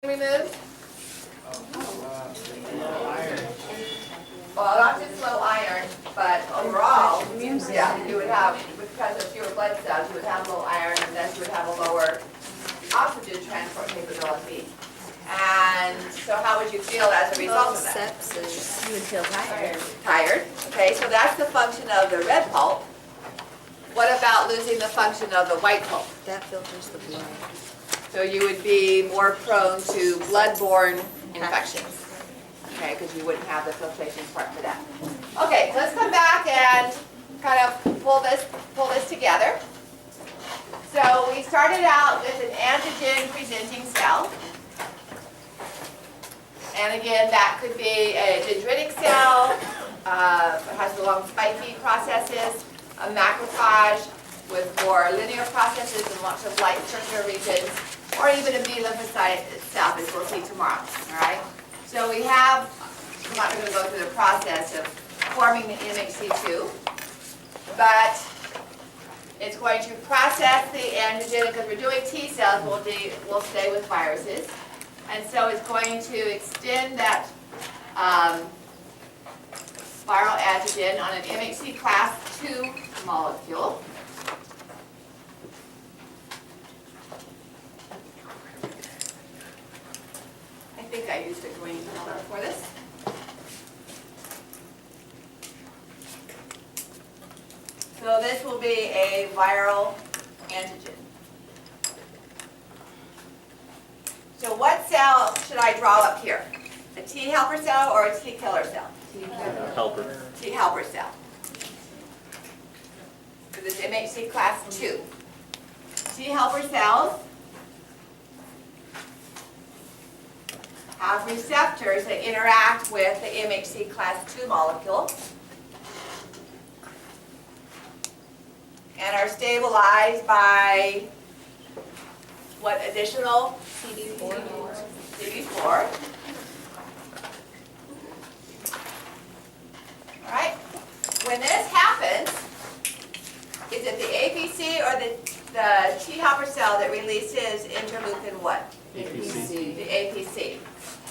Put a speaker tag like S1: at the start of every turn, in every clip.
S1: removed? Well, not just low iron, but overall, yeah, you would have, because of fewer blood cells, you would have low iron, and thus you would have a lower oxygen transport capability. And so how would you feel as a result of that?
S2: Sepsis. You would feel tired.
S1: Tired. Okay, so that's the function of the red pulp. What about losing the function of the white pulp?
S2: That filters the blood.
S1: So you would be more prone to blood-borne infections. Okay, because you wouldn't have the filtration part for that. Okay, let's come back and kind of pull this together. So we started out with an antigen-presenting cell. And again, that could be a dendritic cell, it has the long spiky processes, a macrophage with more linear processes and lots of light circular regions, or even a B lymphocyte itself, as we'll see tomorrow, all right? So we have, I'm not going to go through the process of forming the MHC2, but it's going to process the antigen, because we're doing T cells, we'll stay with viruses. And so it's going to extend that viral antigen on an MHC class 2 molecule. I think I used a green color for this. So this will be a viral antigen. So what cell should I draw up here? A T helper cell or a T killer cell?
S3: Helper.
S1: T helper cell. So this MHC class 2. T helper cells have receptors that interact with the MHC class 2 molecule and are stabilized by what additional? CD4. CD4. All right. When this happens, is it the APC or the T helper cell that releases interleukin what?
S3: APC.
S1: The APC.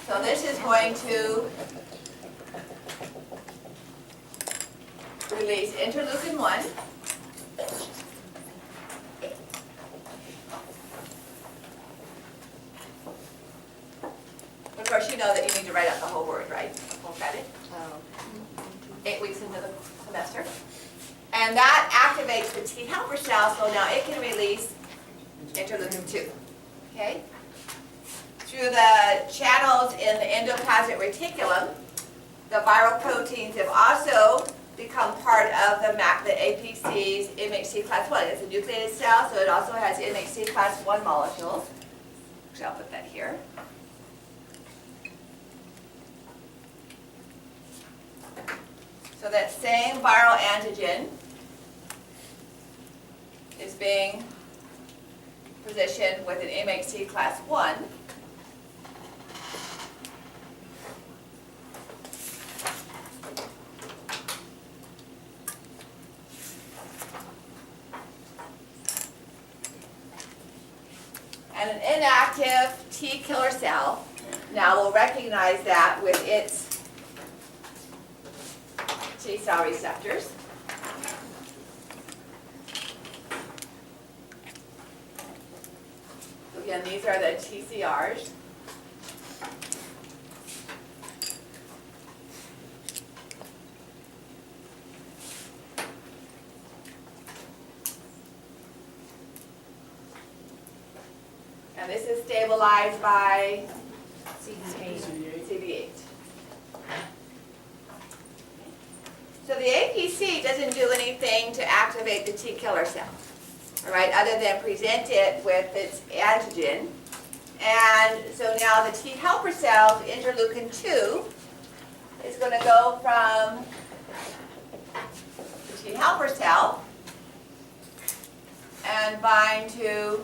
S1: So this is going to release interleukin 1. Of course, you know that you need to write out the whole word, right? Whole credit. 8 weeks into the semester. And that activates the T helper cell, so now it can release interleukin 2. Okay? Through the channels in the endoplasmic reticulum, the viral proteins have also become part of the APC's MHC class 1. It's a nucleated cell, so it also has MHC class 1 molecules. Actually, I'll put that here. So that same viral antigen is being positioned with an MHC class 1. And an inactive T killer cell now will recognize that with its T cell receptors. So again, these are the TCRs. And this is stabilized by CD8. So the APC doesn't do anything to activate the T killer cell, all right, other than present it with its antigen. And so now the T helper cell, interleukin 2, is going to go from the T helper cell and bind to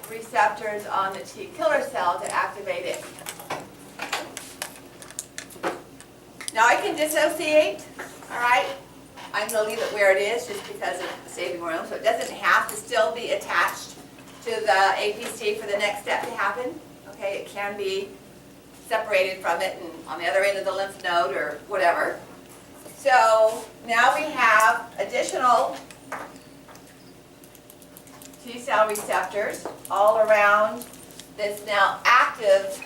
S1: receptors on the T killer cell to activate it. Now I can dissociate, all right? I'm going to leave it where it is just because of saving room, so it doesn't have to still be attached to the APC for the next step to happen. Okay, it can be separated from it and on the other end of the lymph node or whatever. So now we have additional T cell receptors all around this now active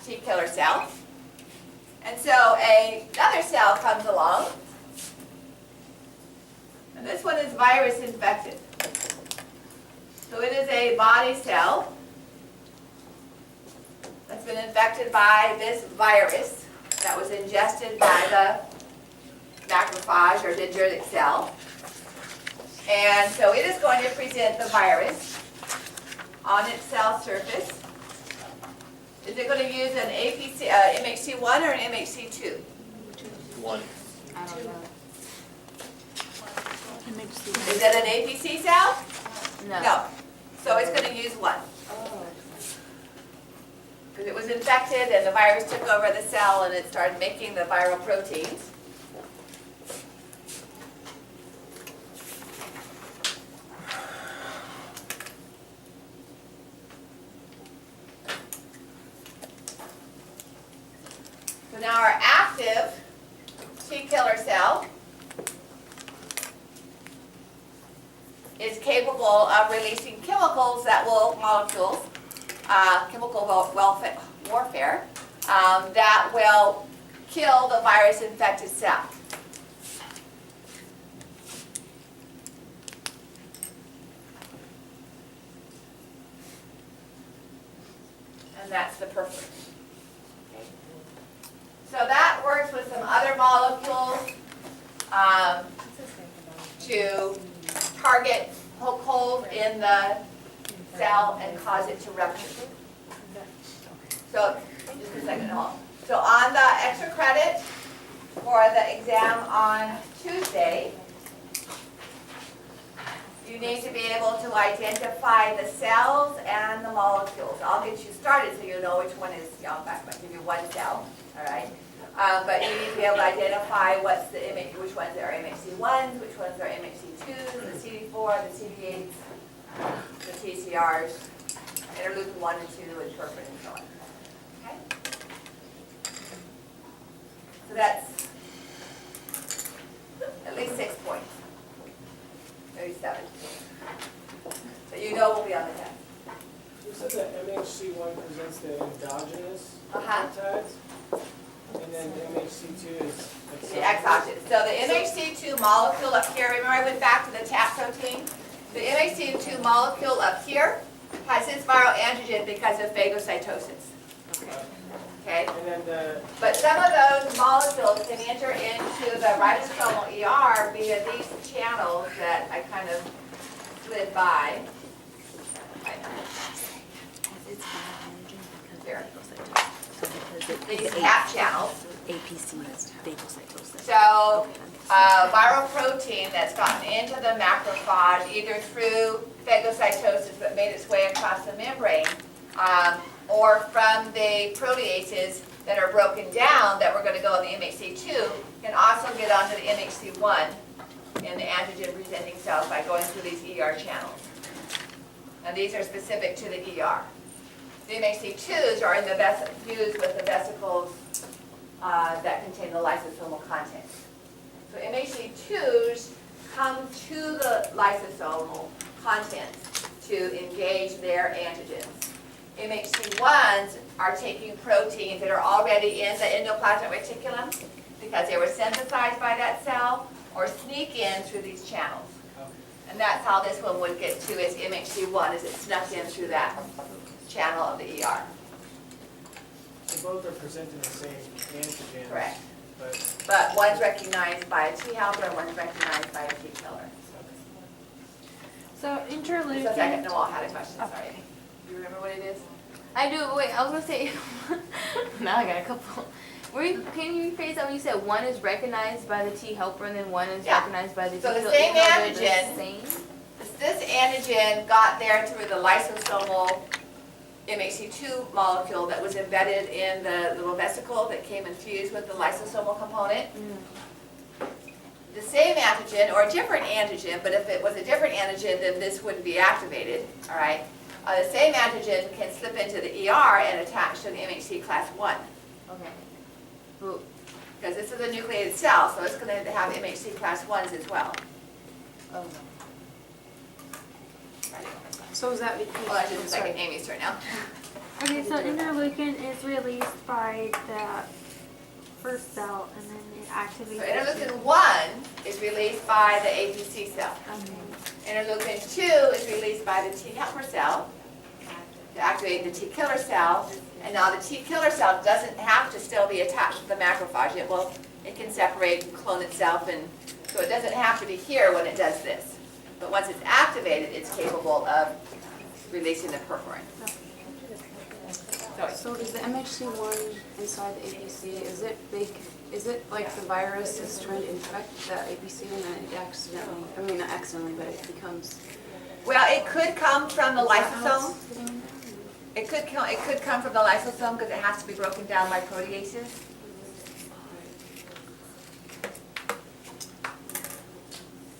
S1: T killer cell. And so another cell comes along, and this one is virus infected. So it is a body cell that's been infected by this virus that was ingested by the macrophage or dendritic cell. And so it is going to present the virus on its cell surface. Is it going to use an MHC1 or an MHC2?
S3: One.
S2: I don't know.
S1: Is it an APC cell? No. So it's going to use one. Because it was infected and the virus took over the cell and it started making the viral proteins. So now our active T killer cell is capable of releasing chemicals that will, molecules, chemical warfare, that will kill the virus-infected cell. And that's the purpose. Okay. So that works with some other molecules to target, poke holes in the cell and cause it to rupture. So, just a second, hold on. So on the extra credit for the exam on Tuesday, you need to be able to identify the cells and the molecules. I'll get you started so you know which one is, in fact, I'll give you one cell, all right? But you need to be able to identify what's the which ones are MHC1s, which ones are MHC2s, the CD4, the CD8s, the TCRs, interleukin 1 and 2, interferon, and so on. Okay? So that's at least 6 points. Maybe 7. So you know we'll be on the test.
S4: You said that MHC1 presents the endogenous
S1: Uh-huh.
S4: peptides, and then MHC2 is
S1: The exogenous. So the MHC2 molecule up here, remember I went back to the TAP protein? The MHC2 molecule up here has its viral antigen because of phagocytosis. Okay?
S4: And then
S1: But some of those molecules can enter into the ribosomal ER via these channels that I kind of slid by. Here. These TAP channels.
S2: APC is phagocytosis.
S1: So, viral protein that's gotten into the macrophage either through phagocytosis but made its way across the membrane, or from the proteases that are broken down that we're going to go in the MHC2, can also get onto the MHC1 in the antigen-presenting cells by going through these ER channels. And these are specific to the ER. The MHC2s are in the fused with the vesicles that contain the lysosomal content. So MHC2s come to the lysosomal content to engage their antigens. MHC1s are taking proteins that are already in the endoplasmic reticulum because they were synthesized by that cell or sneak in through these channels. And that's how this one would get to its MHC1, is it snuck in through that channel of the ER.
S4: so both are presenting the same antigen.
S1: Correct.
S4: But
S1: But one's recognized by a T helper and one's recognized by a T killer.
S5: So
S1: Just a second,
S5: interleukin.
S1: Noel had a question, sorry. Do you remember what it is?
S5: I do. Wait, I was gonna say. Now I got a couple. Can you rephrase that when you said one is recognized by the T helper and then one is
S1: Yeah.
S5: recognized by the T
S1: So the
S5: killer?
S1: same
S5: even though they're
S1: antigen.
S5: The same?
S1: This antigen got there through the lysosomal MHC2 molecule that was embedded in the little vesicle that came and fused with the lysosomal component. the same antigen or a different antigen, but if it was a different antigen, then this wouldn't be activated, all right? The same antigen can slip into the ER and attach to the MHC class 1.
S5: Okay. Well,
S1: Because this is a nucleated cell, so it's going to have MHC class 1s as well.
S5: oh,
S1: Right.
S2: So is that?
S1: Well, that's just like Amy's turn now.
S6: Okay, so interleukin is released by the first cell and then it activates.
S1: So interleukin 1 is released by the APC cell. Interleukin 2 is released by the T helper cell to activate the T killer cell. And now the T killer cell doesn't have to still be attached to the macrophage. It can separate and clone itself, and so it doesn't have to be here when it does this. But once it's activated, it's capable of releasing the perforin.
S2: So does the MHC1 inside the APC, is it like the virus is trying to infect the APC and then it accidentally, I mean not accidentally, but it becomes.
S1: Well, it could come from the lysosome. It could come from the lysosome because it has to be broken down by proteases.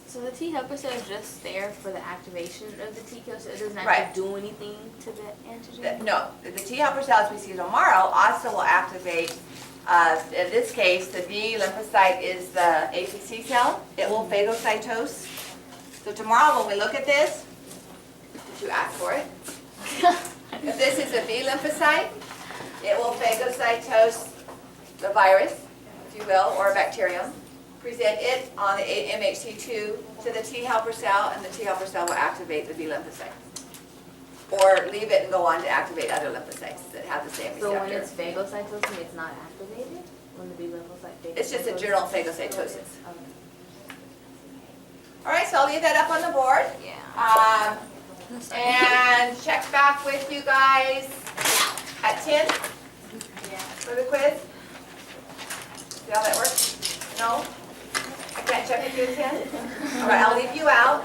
S5: so the T helper cell is just there for the activation of the T killer, so it doesn't
S1: Right.
S5: actually do anything to the antigen?
S1: No, the T helper cells we see tomorrow also will activate, in this case, the B lymphocyte is the APC cell. It will phagocytose. So tomorrow when we look at this, did you ask for it? If this is a B lymphocyte, it will phagocytose the virus, if you will, or a bacterium, present it on the MHC2 to the T helper cell, and the T helper cell will activate the B lymphocyte. Or leave it and go on to activate other lymphocytes that have the same
S5: So when
S1: receptor.
S5: it's phagocytosing, it's not activated? When the B lymphocyte phagocytoses?
S1: It's just a general phagocytosis.
S5: Okay.
S1: All right, so I'll leave that up on the board.
S5: Yeah.
S1: And check back with you guys at 10
S5: Yeah.
S1: for the quiz. See how that works? No? I can't check with you at 10? All right, I'll leave you out.